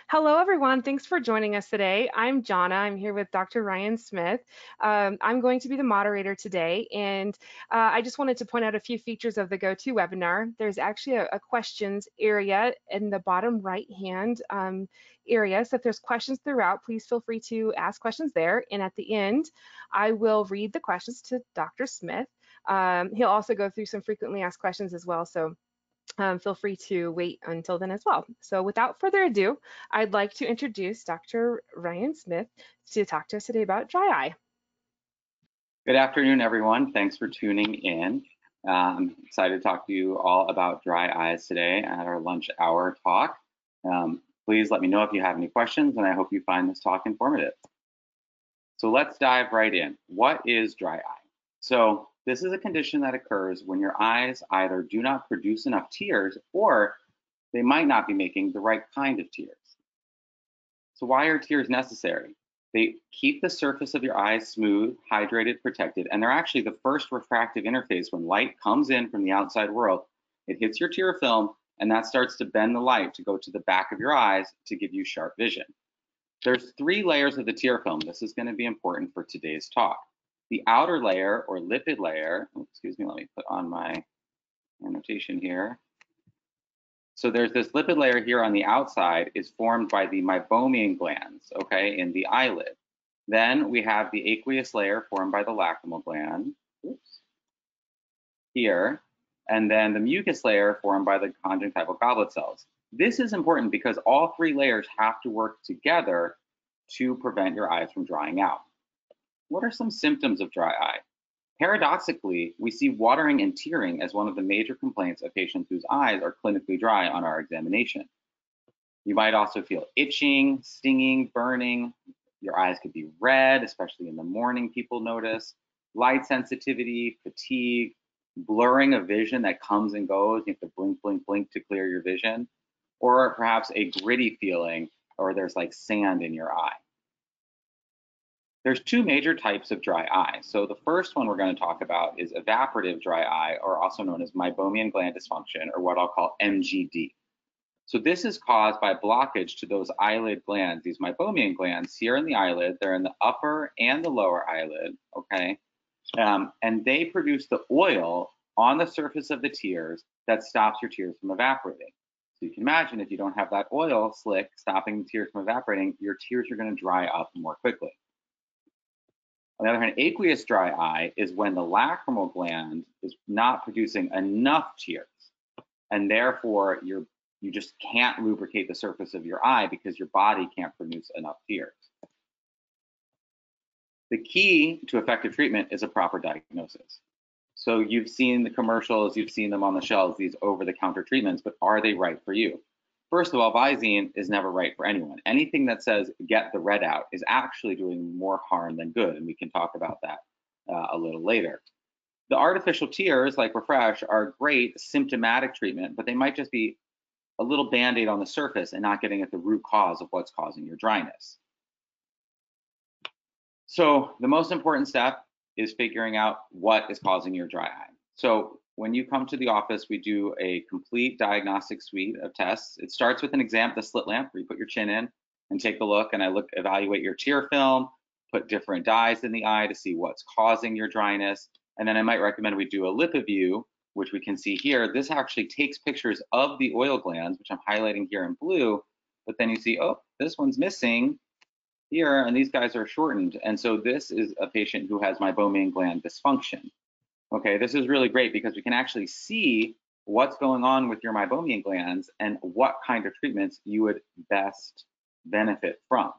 Hello, everyone. Thanks for joining us today. I'm Jonna. I'm here with Dr. Ryan Smith. I'm going to be the moderator today, and I just wanted to point out a few features of the GoTo webinar. There's actually a questions area in the bottom right-hand area. So if there's questions throughout, please feel free to ask questions there. And at the end, I will read the questions to Dr. Smith. He'll also go through some frequently asked questions as well. So feel free to wait until then as well. So without further ado, I'd like to introduce Dr. Ryan Smith to talk to us today about dry eye. Good afternoon, everyone. Thanks for tuning in. I'm excited to talk to you all about dry eyes today at our lunch hour talk. Please let me know if you have any questions, and I hope you find this talk informative. So let's dive right in. What is dry eye? So this is a condition that occurs when your eyes either do not produce enough tears or they might not be making the right kind of tears. So why are tears necessary? They keep the surface of your eyes smooth, hydrated, protected, and they're actually the first refractive interface when light comes in from the outside world. It hits your tear film, and that starts to bend the light to go to the back of your eyes to give you sharp vision. There's 3 layers of the tear film. This is going to be important for today's talk. The outer layer or lipid layer, excuse me, let me put on my annotation here. So there's this lipid layer here on the outside is formed by the meibomian glands, okay, in the eyelid. Then we have the aqueous layer formed by the lacrimal gland, oops, here, and then the mucus layer formed by the conjunctival goblet cells. This is important because all 3 layers have to work together to prevent your eyes from drying out. What are some symptoms of dry eye? Paradoxically, we see watering and tearing as one of the major complaints of patients whose eyes are clinically dry on our examination. You might also feel itching, stinging, burning. Your eyes could be red, especially in the morning, people notice. Light sensitivity, fatigue, blurring of vision that comes and goes. You have to blink, blink, blink to clear your vision. Or perhaps a gritty feeling, or there's like sand in your eye. There's 2 major types of dry eye. So the first one we're going to talk about is evaporative dry eye, or also known as meibomian gland dysfunction, or what I'll call MGD. So this is caused by blockage to those eyelid glands, these meibomian glands here in the eyelid. They're in the upper and the lower eyelid, okay? And they produce the oil on the surface of the tears that stops your tears from evaporating. So you can imagine if you don't have that oil slick stopping the tears from evaporating, your tears are going to dry up more quickly. On the other hand, aqueous dry eye is when the lacrimal gland is not producing enough tears, and therefore you just can't lubricate the surface of your eye because your body can't produce enough tears. The key to effective treatment is a proper diagnosis. So you've seen the commercials, you've seen them on the shelves, these over-the-counter treatments, but are they right for you? First of all, Visine is never right for anyone. Anything that says get the red out is actually doing more harm than good, and we can talk about that a little later. The artificial tears, like Refresh, are great symptomatic treatment, but they might just be a little Band-Aid on the surface and not getting at the root cause of what's causing your dryness. So the most important step is figuring out what is causing your dry eye. So when you come to the office, we do a complete diagnostic suite of tests. It starts with an exam, the slit lamp, where you put your chin in and take a look, and I evaluate your tear film, put different dyes in the eye to see what's causing your dryness. And then I might recommend we do a LipiView, which we can see here. This actually takes pictures of the oil glands, which I'm highlighting here in blue, but then you see, oh, this one's missing here, and these guys are shortened. And so this is a patient who has meibomian gland dysfunction. Okay, this is really great because we can actually see what's going on with your meibomian glands and what kind of treatments you would best benefit from.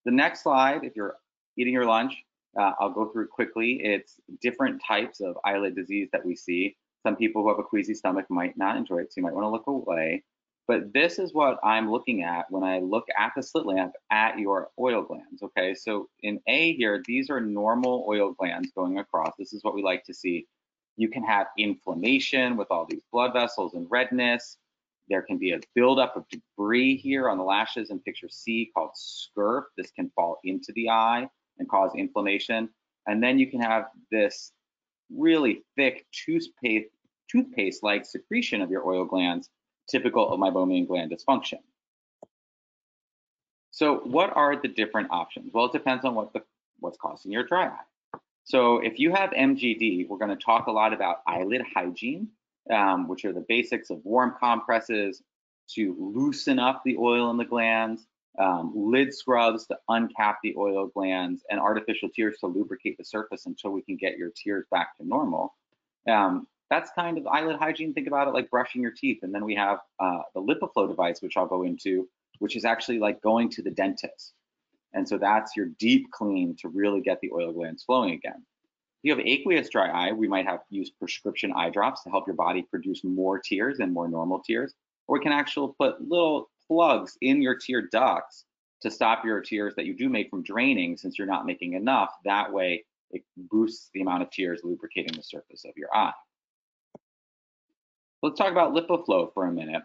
The next slide, if you're eating your lunch, I'll go through quickly. It's different types of eyelid disease that we see. Some people who have a queasy stomach might not enjoy it, so you might want to look away. But this is what I'm looking at when I look at the slit lamp at your oil glands, okay? So in A here, these are normal oil glands going across. This is what we like to see. You can have inflammation with all these blood vessels and redness. There can be a buildup of debris here on the lashes in picture C called scurf. This can fall into the eye and cause inflammation. And then you can have this really thick toothpaste-like secretion of your oil glands, typical of meibomian gland dysfunction. So what are the different options? Well, it depends on what's causing your dry eye. So if you have MGD, we're going to talk a lot about eyelid hygiene, which are the basics of warm compresses to loosen up the oil in the glands, lid scrubs to uncap the oil glands, and artificial tears to lubricate the surface until we can get your tears back to normal. That's kind of eyelid hygiene. Think about it like brushing your teeth. And then we have the LipiFlow device, which I'll go into, which is actually like going to the dentist. And so that's your deep clean to really get the oil glands flowing again. If you have aqueous dry eye, we might have to use prescription eye drops to help your body produce more tears and more normal tears. Or we can actually put little plugs in your tear ducts to stop your tears that you do make from draining, since you're not making enough. That way, it boosts the amount of tears lubricating the surface of your eye. Let's talk about LipiFlow for a minute.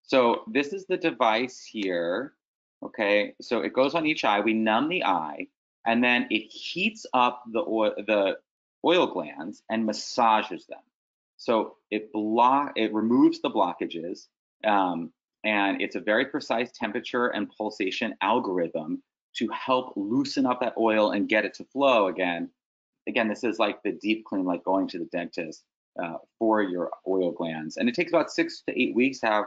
So this is the device here. Okay, so it goes on each eye. We numb the eye, and then it heats up the oil glands and massages them. So it removes the blockages, and it's a very precise temperature and pulsation algorithm to help loosen up that oil and get it to flow again. Again, this is like the deep clean, like going to the dentist for your oil glands. And it takes about 6 to 8 weeks to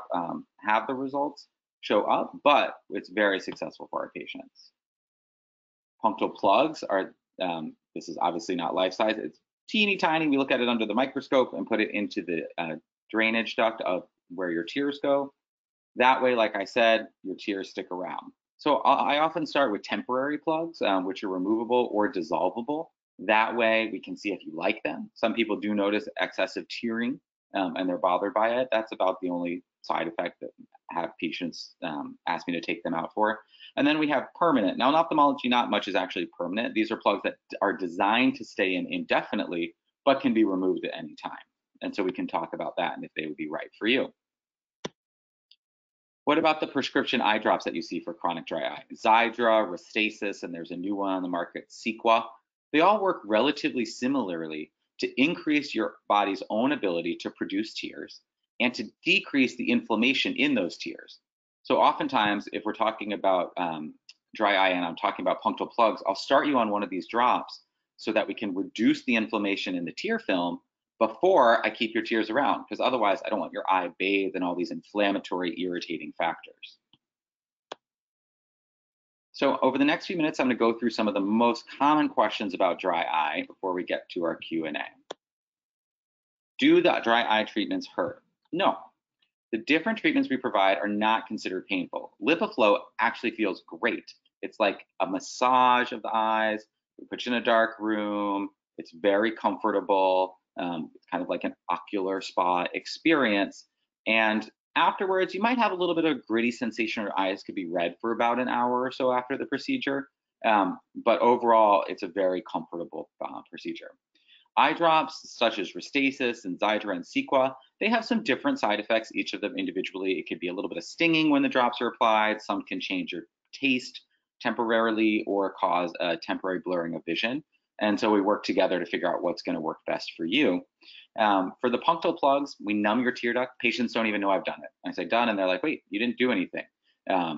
have the results show up, but it's very successful for our patients. Punctal plugs are, this is obviously not life size, it's teeny tiny. We look at it under the microscope and put it into the drainage duct of where your tears go. That way, like I said, your tears stick around. So I often start with temporary plugs, which are removable or dissolvable. That way we can see if you like them. Some people do notice excessive tearing and they're bothered by it. That's about the only side effect that have patients ask me to take them out for. And then we have permanent. Now in ophthalmology, not much is actually permanent. These are plugs that are designed to stay in indefinitely, but can be removed at any time. And so we can talk about that and if they would be right for you. What about the prescription eye drops that you see for chronic dry eye? Xiidra, Restasis, and there's a new one on the market, Cequa. They all work relatively similarly to increase your body's own ability to produce tears and to decrease the inflammation in those tears. So oftentimes, if we're talking about dry eye and I'm talking about punctal plugs, I'll start you on one of these drops so that we can reduce the inflammation in the tear film before I keep your tears around, because otherwise I don't want your eye bathed in all these inflammatory, irritating factors. So over the next few minutes, I'm going to go through some of the most common questions about dry eye before we get to our Q&A. Do the dry eye treatments hurt? No. The different treatments we provide are not considered painful. LipiFlow actually feels great. It's like a massage of the eyes. We put you in a dark room. It's very comfortable. It's kind of like an ocular spa experience. And afterwards, you might have a little bit of gritty sensation. Your eyes could be red for about an hour or so after the procedure. But overall, it's a very comfortable procedure. Eye drops such as Restasis and Xiidra and Cequa, they have some different side effects, each of them individually. It could be a little bit of stinging when the drops are applied. Some can change your taste temporarily or cause a temporary blurring of vision. And so we work together to figure out what's going to work best for you. For the punctal plugs, we numb your tear duct. Patients don't even know I've done it. I say done, and they're like, wait, you didn't do anything.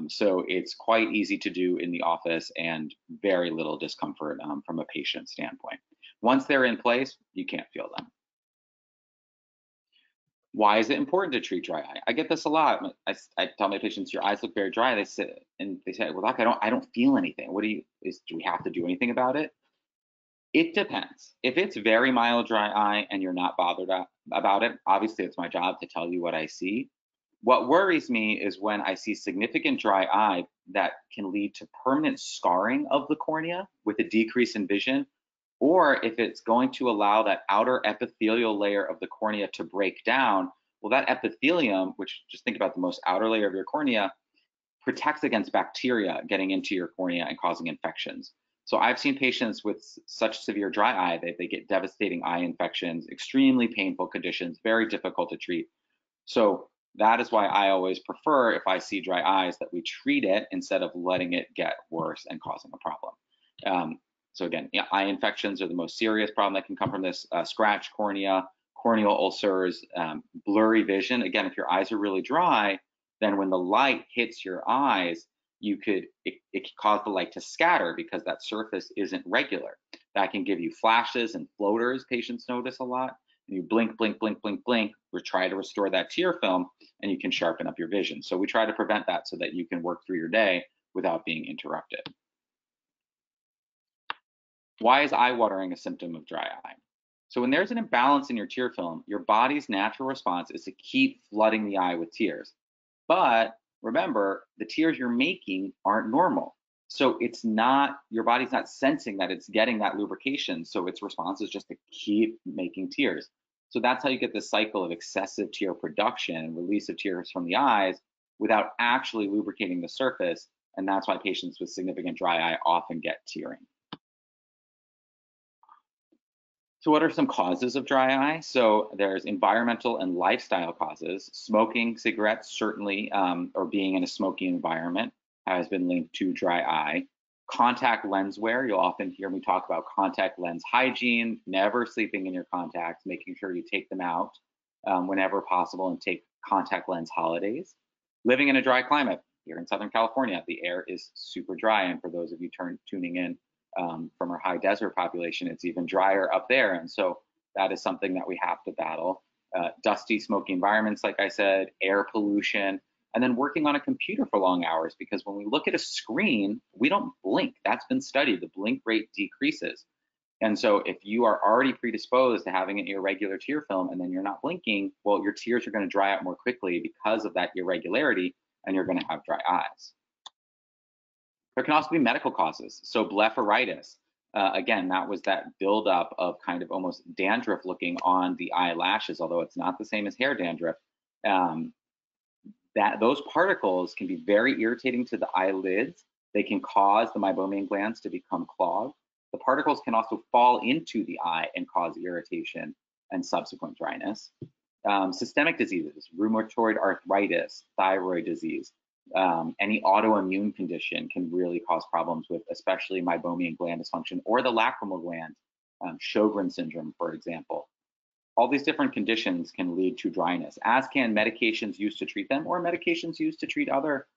So it's quite easy to do in the office and very little discomfort from a patient standpoint. Once they're in place, you can't feel them. Why is it important to treat dry eye? I get this a lot. I tell my patients, your eyes look very dry. They say, well, doc, I don't feel anything. Do we have to do anything about it? It depends. If it's very mild dry eye and you're not bothered about it, obviously it's my job to tell you what I see. What worries me is when I see significant dry eye that can lead to permanent scarring of the cornea with a decrease in vision, or if it's going to allow that outer epithelial layer of the cornea to break down. Well, that epithelium, which just think about the most outer layer of your cornea, protects against bacteria getting into your cornea and causing infections. So I've seen patients with such severe dry eye that they get devastating eye infections, extremely painful conditions, very difficult to treat. So that is why I always prefer, if I see dry eyes, that we treat it instead of letting it get worse and causing a problem. So again, eye infections are the most serious problem that can come from this. Scratch cornea, corneal ulcers, blurry vision. Again, if your eyes are really dry, then when the light hits your eyes, it could cause the light to scatter because that surface isn't regular. That can give you flashes and floaters, patients notice a lot. And you blink, blink, blink, blink, blink, we try to restore that tear film, and you can sharpen up your vision. So we try to prevent that so that you can work through your day without being interrupted. Why is eye watering a symptom of dry eye? So when there's an imbalance in your tear film, your body's natural response is to keep flooding the eye with tears. But remember, the tears you're making aren't normal. So it's not, your body's not sensing that it's getting that lubrication. So its response is just to keep making tears. So that's how you get this cycle of excessive tear production and release of tears from the eyes without actually lubricating the surface. And that's why patients with significant dry eye often get tearing. So what are some causes of dry eye? So there's environmental and lifestyle causes. Smoking cigarettes, certainly, or being in a smoky environment has been linked to dry eye. Contact lens wear, you'll often hear me talk about contact lens hygiene, never sleeping in your contacts, making sure you take them out whenever possible and take contact lens holidays. Living in a dry climate. Here in Southern California, the air is super dry. And for those of you tuning in, from our high desert population, it's even drier up there. And so that is something that we have to battle. Dusty, smoky environments, like I said, air pollution, and then working on a computer for long hours, because when we look at a screen, we don't blink. That's been studied. The blink rate decreases. And so if you are already predisposed to having an irregular tear film and then you're not blinking, well, your tears are going to dry out more quickly because of that irregularity, and you're going to have dry eyes. There can also be medical causes. So blepharitis, again, that was that buildup of kind of almost dandruff looking on the eyelashes, although it's not the same as hair dandruff. Those particles can be very irritating to the eyelids. They can cause the meibomian glands to become clogged. The particles can also fall into the eye and cause irritation and subsequent dryness. Systemic diseases, rheumatoid arthritis, thyroid disease, any autoimmune condition can really cause problems with especially meibomian gland dysfunction or the lacrimal gland, Sjogren syndrome, for example. All these different conditions can lead to dryness, as can medications used to treat them or medications used to treat other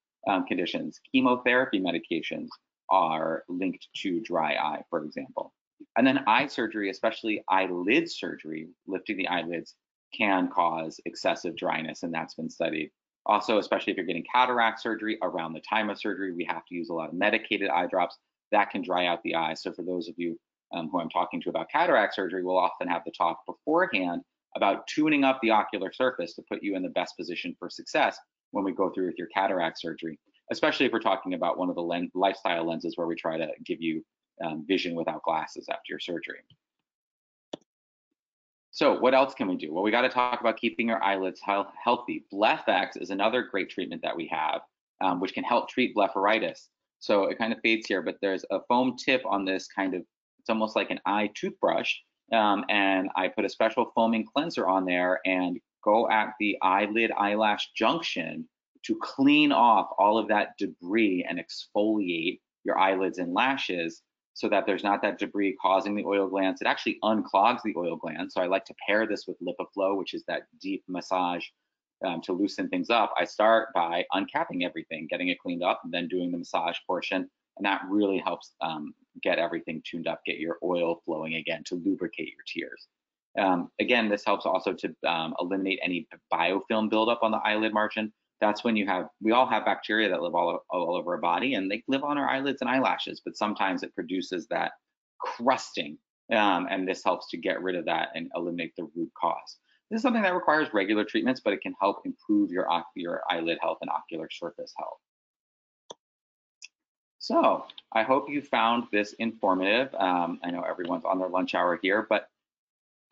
conditions. Chemotherapy medications are linked to dry eye, for example. And then eye surgery, especially eyelid surgery, lifting the eyelids, can cause excessive dryness, and that's been studied. Also, especially if you're getting cataract surgery, around the time of surgery, we have to use a lot of medicated eye drops that can dry out the eye. So for those of you who I'm talking to about cataract surgery, we'll often have the talk beforehand about tuning up the ocular surface to put you in the best position for success when we go through with your cataract surgery, especially if we're talking about one of the lifestyle lenses where we try to give you vision without glasses after your surgery. So what else can we do? Well, we got to talk about keeping your eyelids healthy. BlephX is another great treatment that we have, which can help treat blepharitis. So it kind of fades here, but there's a foam tip on this kind of, it's almost like an eye toothbrush. And I put a special foaming cleanser on there and go at the eyelid eyelash junction to clean off all of that debris and exfoliate your eyelids and lashes so that there's not that debris causing the oil glands. It actually unclogs the oil glands. So I like to pair this with LipiFlow, which is that deep massage to loosen things up. I start by uncapping everything, getting it cleaned up, and then doing the massage portion. And that really helps get everything tuned up, get your oil flowing again to lubricate your tears. Again, this helps also to eliminate any biofilm buildup on the eyelid margin. That's when we all have bacteria that live all over our body, and they live on our eyelids and eyelashes, but sometimes it produces that crusting, and this helps to get rid of that and eliminate the root cause. This is something that requires regular treatments, but it can help improve your eyelid health and ocular surface health. So I hope you found this informative. I know everyone's on their lunch hour here, but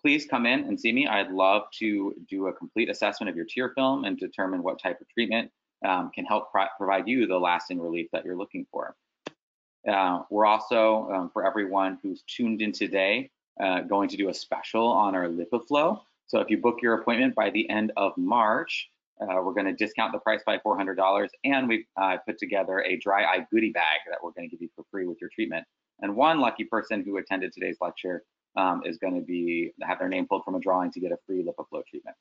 please come in and see me. I'd love to do a complete assessment of your tear film and determine what type of treatment can help provide you the lasting relief that you're looking for. We're also, for everyone who's tuned in today, going to do a special on our LipiFlow. So if you book your appointment by the end of March, we're going to discount the price by $400, and we've put together a dry eye goodie bag that we're going to give you for free with your treatment. And one lucky person who attended today's lecture is going to have their name pulled from a drawing to get a free LipiFlow treatment.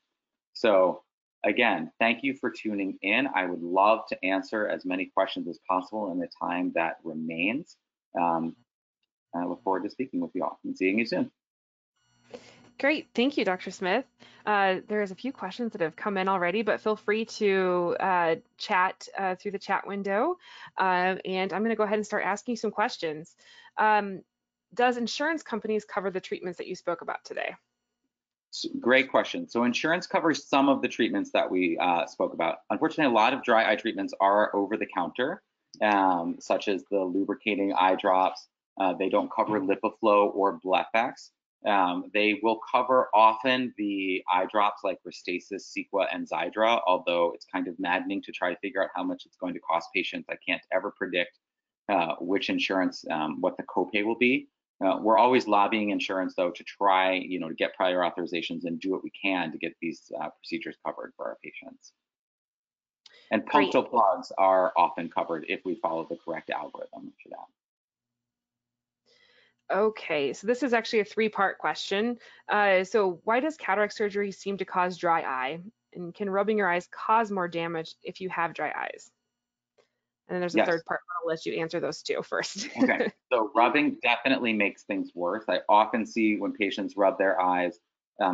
So again, thank you for tuning in. I would love to answer as many questions as possible in the time that remains. I look forward to speaking with you all and seeing you soon. Great. Thank you, Dr. Smith. There's a few questions that have come in already, but feel free to chat through the chat window. And I'm going to go ahead and start asking you some questions. Does insurance companies cover the treatments that you spoke about today? Great question. So insurance covers some of the treatments that we spoke about. Unfortunately, a lot of dry eye treatments are over the counter, such as the lubricating eye drops. They don't cover LipiFlow or BlephEx. They will cover often the eye drops like Restasis, Cequa, and Xiidra, although it's kind of maddening to try to figure out how much it's going to cost patients. I can't ever predict which insurance, what the copay will be. We're always lobbying insurance, though, to try, to get prior authorizations and do what we can to get these procedures covered for our patients. And punctal plugs are often covered if we follow the correct algorithm for that. Okay, so this is actually a three-part question. So why does cataract surgery seem to cause dry eye? And can rubbing your eyes cause more damage if you have dry eyes? And then there's a third part, but I'll let you answer those two first. Okay, so rubbing definitely makes things worse. I often see when patients rub their eyes,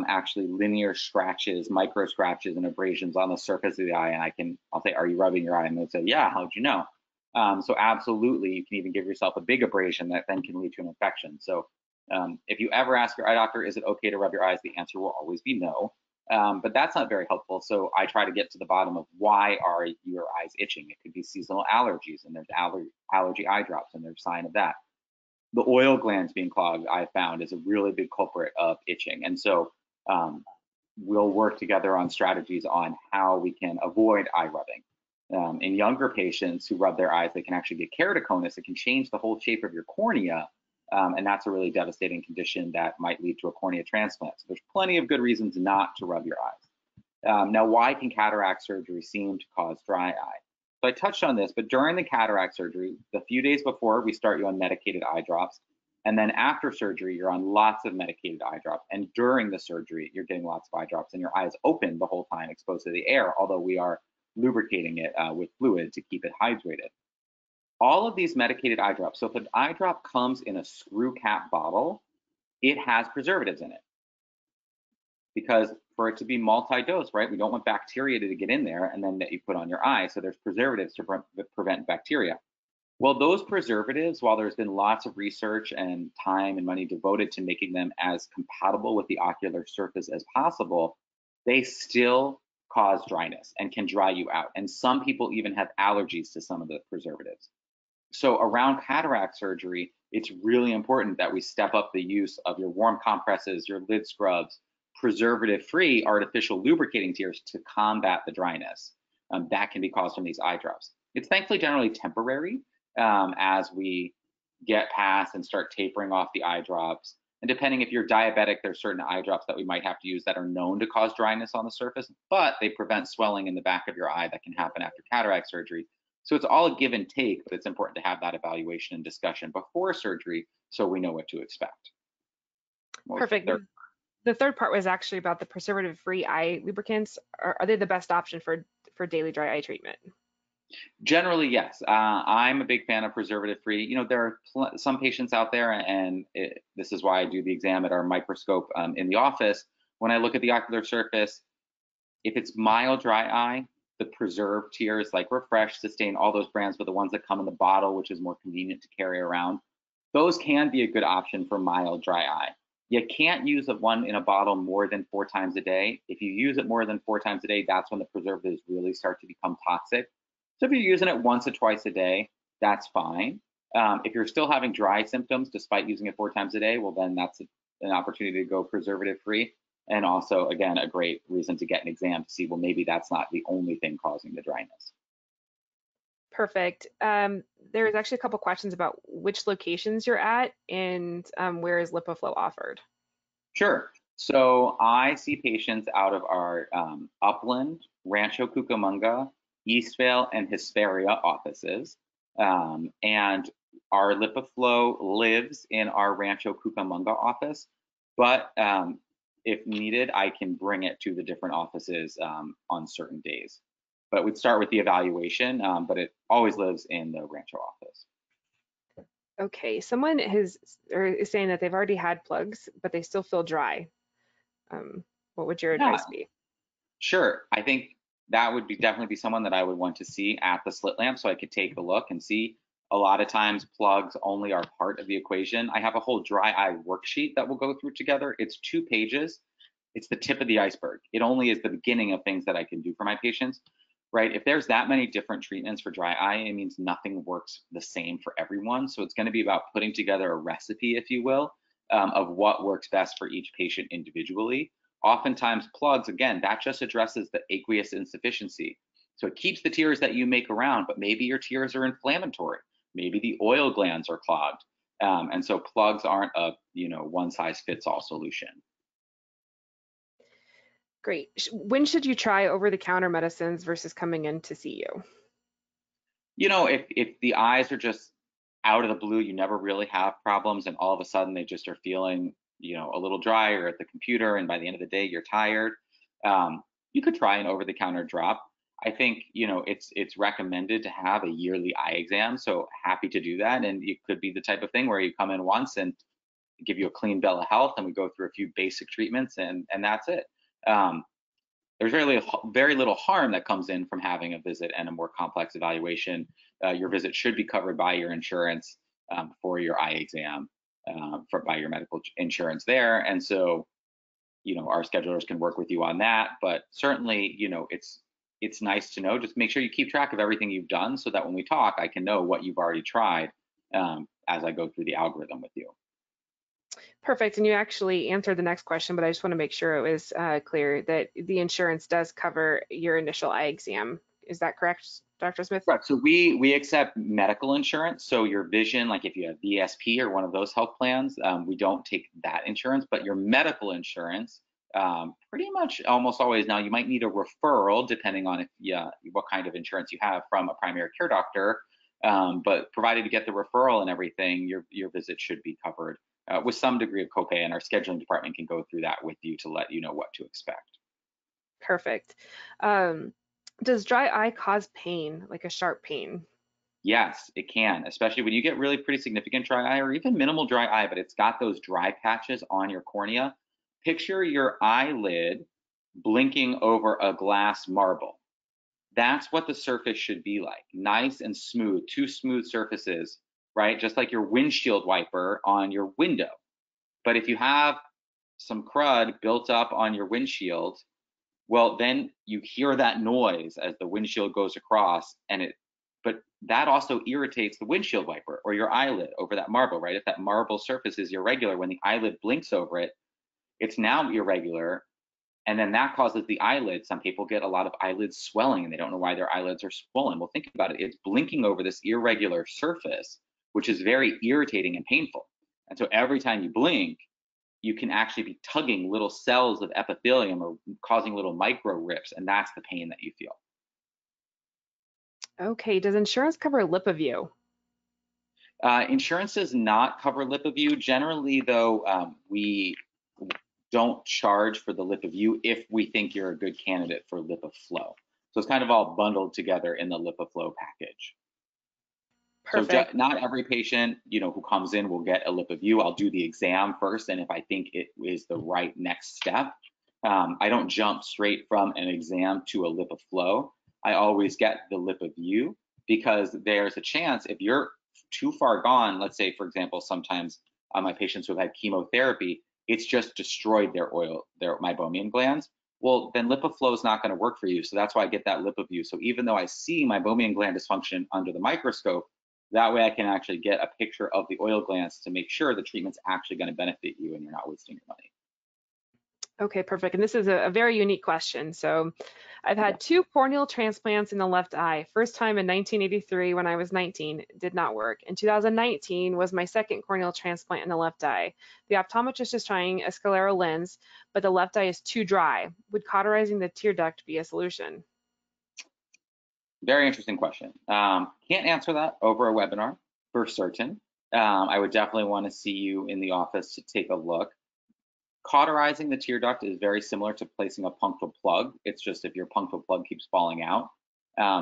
actually linear scratches, micro scratches and abrasions on the surface of the eye. And I'll say, are you rubbing your eye? And they'll say, yeah, how'd you know? So absolutely, you can even give yourself a big abrasion that then can lead to an infection. So if you ever ask your eye doctor, is it okay to rub your eyes? The answer will always be no. But that's not very helpful. So I try to get to the bottom of why are your eyes itching? It could be seasonal allergies, and there's allergy eye drops, and there's a sign of that. The oil glands being clogged, I found, is a really big culprit of itching. And so we'll work together on strategies on how we can avoid eye rubbing. In younger patients who rub their eyes, they can actually get keratoconus. It can change the whole shape of your cornea. And that's a really devastating condition that might lead to a cornea transplant. So there's plenty of good reasons not to rub your eyes. Now, why can cataract surgery seem to cause dry eye? So I touched on this, but during the cataract surgery, the few days before, we start you on medicated eye drops. And then after surgery, you're on lots of medicated eye drops. And during the surgery, you're getting lots of eye drops, and your eyes open the whole time, exposed to the air, although we are lubricating it with fluid to keep it hydrated. All of these medicated eye drops, so if an eye drop comes in a screw cap bottle, it has preservatives in it. Because for it to be multi-dose, right, we don't want bacteria to get in there and then that you put on your eye. So there's preservatives to prevent bacteria. Well, those preservatives, while there's been lots of research and time and money devoted to making them as compatible with the ocular surface as possible, they still cause dryness and can dry you out. And some people even have allergies to some of the preservatives. So around cataract surgery, it's really important that we step up the use of your warm compresses, your lid scrubs, preservative-free artificial lubricating tears to combat the dryness that can be caused from these eye drops. It's thankfully generally temporary as we get past and start tapering off the eye drops. And depending if you're diabetic, there's certain eye drops that we might have to use that are known to cause dryness on the surface, but they prevent swelling in the back of your eye that can happen after cataract surgery. So it's all a give and take, but it's important to have that evaluation and discussion before surgery so we know what to expect. Perfect. The third part was actually about the preservative-free eye lubricants. Are they the best option for daily dry eye treatment? Generally, yes. I'm a big fan of preservative-free. There are some patients out there, and this is why I do the exam at our microscope in the office. When I look at the ocular surface, if it's mild dry eye, the preserved tears like Refresh, Systane, all those brands, but the ones that come in the bottle, which is more convenient to carry around, those can be a good option for mild dry eye. You can't use one in a bottle more than 4 times a day. If you use it more than 4 times a day, that's when the preservatives really start to become toxic. So if you're using it once or twice a day, that's fine. If you're still having dry symptoms despite using it 4 times a day, well, then that's an opportunity to go preservative-free. And also, again, a great reason to get an exam to see, well, maybe that's not the only thing causing the dryness. Perfect. There's actually a couple questions about which locations you're at and where is LipiFlow offered? Sure. So I see patients out of our Upland, Rancho Cucamonga, Eastvale, and Hesperia offices. And our LipiFlow lives in our Rancho Cucamonga office, but if needed, I can bring it to the different offices on certain days. But we'd start with the evaluation, but it always lives in the Rancho office. Okay, someone is saying that they've already had plugs, but they still feel dry. What would your Yeah, advice be? sure. I think that would definitely be someone that I would want to see at the slit lamp so I could take a look and see. A lot of times plugs only are part of the equation. I have a whole dry eye worksheet that we'll go through together. It's 2 pages. It's the tip of the iceberg. It only is the beginning of things that I can do for my patients, right? If there's that many different treatments for dry eye, it means nothing works the same for everyone. So it's going to be about putting together a recipe, if you will, of what works best for each patient individually. Oftentimes plugs, again, that just addresses the aqueous insufficiency. So it keeps the tears that you make around, but maybe your tears are inflammatory. Maybe the oil glands are clogged. And so plugs aren't a one size fits all solution. Great. When should you try over-the-counter medicines versus coming in to see you? If the eyes are just out of the blue, you never really have problems, and all of a sudden they just are feeling, a little dry or at the computer, and by the end of the day you're tired, you could try an over-the-counter drop. I think it's recommended to have a yearly eye exam, so happy to do that. And it could be the type of thing where you come in once and give you a clean bill of health, and we go through a few basic treatments, and that's it. There's very little harm that comes in from having a visit and a more complex evaluation. Your visit should be covered by your insurance for your eye exam, by your medical insurance there. And so, our schedulers can work with you on that. But certainly, it's nice to know. Just make sure you keep track of everything you've done so that when we talk, I can know what you've already tried as I go through the algorithm with you. Perfect. And you actually answered the next question, but I just want to make sure it was clear that the insurance does cover your initial eye exam. Is that correct, Dr. Smith? Right. So we accept medical insurance. So your vision, like if you have VSP or one of those health plans, we don't take that insurance, but your medical insurance, pretty much almost always. Now you might need a referral depending on what kind of insurance you have from a primary care doctor. But provided you get the referral and everything, your visit should be covered with some degree of copay, and our scheduling department can go through that with you to let you know what to expect. Perfect. Does dry eye cause pain, like a sharp pain? Yes, it can, especially when you get really pretty significant dry eye or even minimal dry eye, but it's got those dry patches on your cornea. Picture your eyelid blinking over a glass marble. That's what the surface should be like, nice and smooth, 2 smooth surfaces, right? Just like your windshield wiper on your window. But if you have some crud built up on your windshield, well, then you hear that noise as the windshield goes across, but that also irritates the windshield wiper or your eyelid over that marble, right? If that marble surface is irregular, when the eyelid blinks over it, it's now irregular. And then that causes the eyelid. Some people get a lot of eyelid swelling and they don't know why their eyelids are swollen. Well, think about it. It's blinking over this irregular surface, which is very irritating and painful. And so every time you blink, you can actually be tugging little cells of epithelium or causing little micro rips, and that's the pain that you feel. Okay, does insurance cover LipiView? Insurance does not cover LipiView. Generally, though, we don't charge for the LipiView if we think you're a good candidate for LipiFlow. So it's kind of all bundled together in the LipiFlow package. Perfect. So not every patient, who comes in will get a LipiView. I'll do the exam first, and if I think it is the right next step, I don't jump straight from an exam to a LipiFlow. I always get the LipiView because there's a chance if you're too far gone, let's say, for example, sometimes my patients who have had chemotherapy, it's just destroyed their meibomian glands. Well, then LipiFlow is not going to work for you. So that's why I get that LipiView. So even though I see meibomian gland dysfunction under the microscope, that way I can actually get a picture of the oil glands to make sure the treatment's actually going to benefit you and you're not wasting your money. Okay, perfect. And this is a very unique question. So I've had 2 corneal transplants in the left eye. First time in 1983 when I was 19, did not work. In 2019 was my second corneal transplant in the left eye. The optometrist is trying a scleral lens, but the left eye is too dry. Would cauterizing the tear duct be a solution? Very interesting question. Can't answer that over a webinar for certain. I would definitely want to see you in the office to take a look. Cauterizing the tear duct is very similar to placing a punctal plug. It's just if your punctal plug keeps falling out.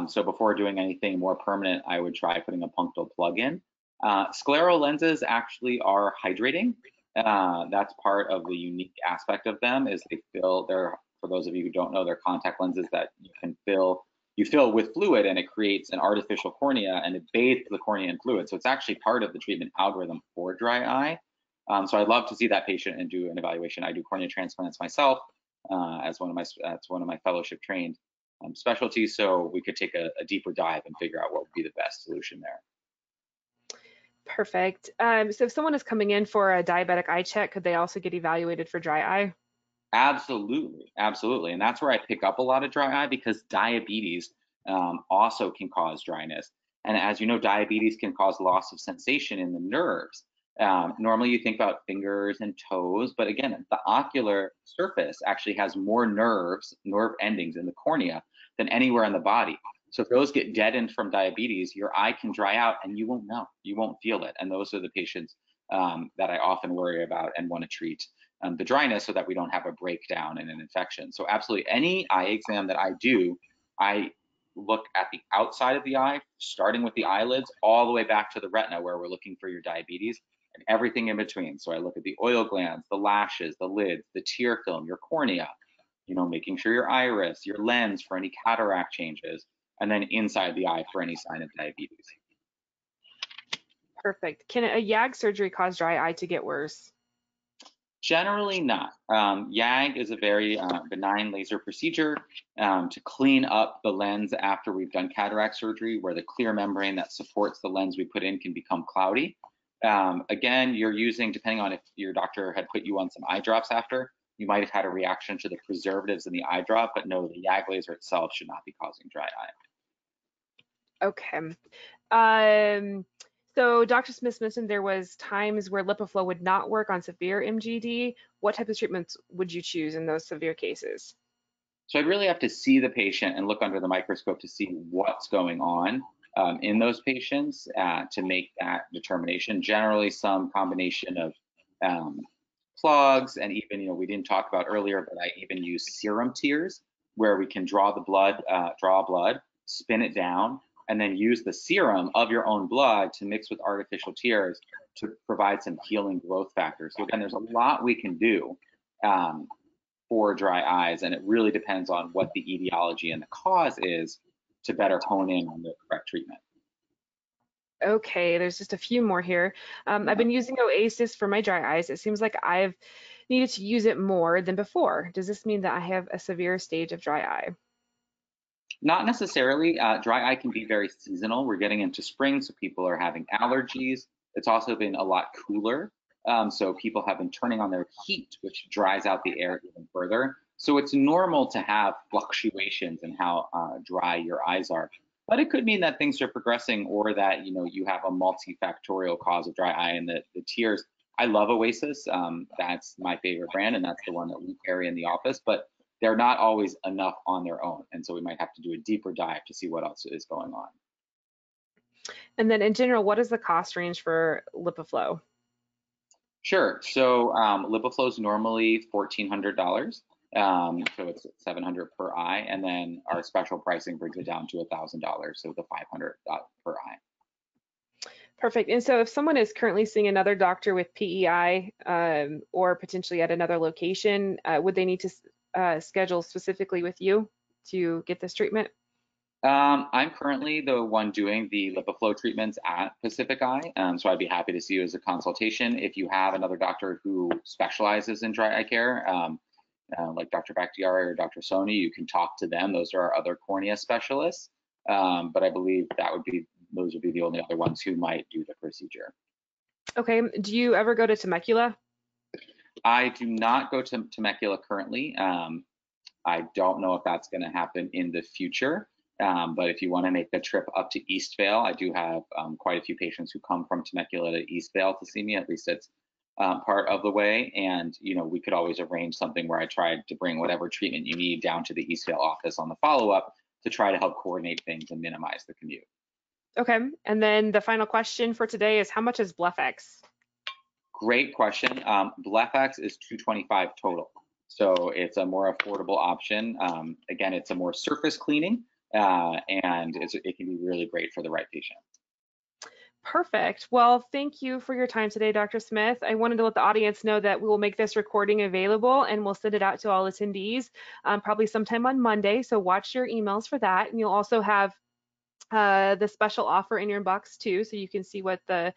So before doing anything more permanent, I would try putting a punctal plug in. Scleral lenses actually are hydrating. That's part of the unique aspect of them is they fill their, for those of you who don't know, they're contact lenses that you fill with fluid and it creates an artificial cornea and it bathes the cornea in fluid. So it's actually part of the treatment algorithm for dry eye. So I'd love to see that patient and do an evaluation. I do cornea transplants myself as one of my fellowship trained specialties. So we could take a deeper dive and figure out what would be the best solution there. Perfect. So if someone is coming in for a diabetic eye check, could they also get evaluated for dry eye? Absolutely, absolutely. And that's where I pick up a lot of dry eye because diabetes also can cause dryness. And as you know, diabetes can cause loss of sensation in the nerves. Normally you think about fingers and toes, but again, the ocular surface actually has more nerve endings in the cornea than anywhere in the body. So if those get deadened from diabetes, your eye can dry out and you won't know, you won't feel it. And those are the patients that I often worry about and want to treat the dryness so that we don't have a breakdown and an infection. So absolutely, any eye exam that I do, I look at the outside of the eye, starting with the eyelids, all the way back to the retina where we're looking for your diabetes and everything in between. So I look at the oil glands, the lashes, the lids, the tear film, your cornea, making sure your iris, your lens for any cataract changes, and then inside the eye for any sign of diabetes. Perfect. Can a YAG surgery cause dry eye to get worse? Generally not. YAG is a very benign laser procedure to clean up the lens after we've done cataract surgery, where the clear membrane that supports the lens we put in can become cloudy. Again, you're using, depending on if your doctor had put you on some eye drops after, you might have had a reaction to the preservatives in the eye drop, but no, the YAG laser itself should not be causing dry eye. Okay. So Dr. Smith mentioned there was times where LipiFlow would not work on severe MGD. What type of treatments would you choose in those severe cases? So I'd really have to see the patient and look under the microscope to see what's going on in those patients to make that determination. Generally, some combination of plugs and even, we didn't talk about earlier, but I even use serum tears where we can draw blood, spin it down, and then use the serum of your own blood to mix with artificial tears to provide some healing growth factors. So again, there's a lot we can do for dry eyes, and it really depends on what the etiology and the cause is to better hone in on the correct treatment. Okay, there's just a few more here. I've been using Oasis for my dry eyes. It seems like I've needed to use it more than before. Does this mean that I have a severe stage of dry eye? Not necessarily. Dry eye can be very seasonal. We're getting into spring, so people are having allergies. It's also been a lot cooler, so people have been turning on their heat, which dries out the air even further. So it's normal to have fluctuations in how dry your eyes are. But it could mean that things are progressing or that you have a multifactorial cause of dry eye and the tears. I love Oasis. That's my favorite brand, and that's the one that we carry in the office. But they're not always enough on their own. And so we might have to do a deeper dive to see what else is going on. And then in general, what is the cost range for LipiFlow? Sure. So LipiFlow is normally $1,400. So it's $700 per eye. And then our special pricing brings it down to $1,000. So the $500 per eye. Perfect. And so if someone is currently seeing another doctor with PEI or potentially at another location, would they need to schedule specifically with you to get this treatment? I'm currently the one doing the LipiFlow treatments at Pacific Eye, so I'd be happy to see you as a consultation. If you have another doctor who specializes in dry eye care, like Dr. Bakhtiari or Dr. Soni, you can talk to them. Those are our other cornea specialists, but I believe those would be the only other ones who might do the procedure. Okay. Do you ever go to Temecula? I do not go to Temecula currently. I don't know if that's going to happen in the future, but if you want to make the trip up to Eastvale, I do have quite a few patients who come from Temecula to Eastvale to see me. At least it's part of the way, and we could always arrange something where I tried to bring whatever treatment you need down to the Eastvale office on the follow-up to try to help coordinate things and minimize the commute. Okay. And then the final question for today is how much is BluffX? Great question. BlephX is $225 total. So it's a more affordable option. Again, it's a more surface cleaning, and it can be really great for the right patient. Perfect. Well, thank you for your time today, Dr. Smith. I wanted to let the audience know that we will make this recording available and we'll send it out to all attendees probably sometime on Monday. So watch your emails for that. And you'll also have the special offer in your inbox too, so you can see what the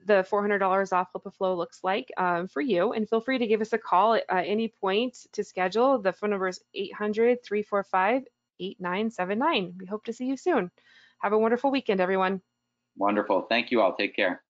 $400 off LipiFlow looks like for you. And feel free to give us a call at any point to schedule. The phone number is 800-345-8979. We hope to see you soon. Have a wonderful weekend, everyone. Wonderful. Thank you all. Take care.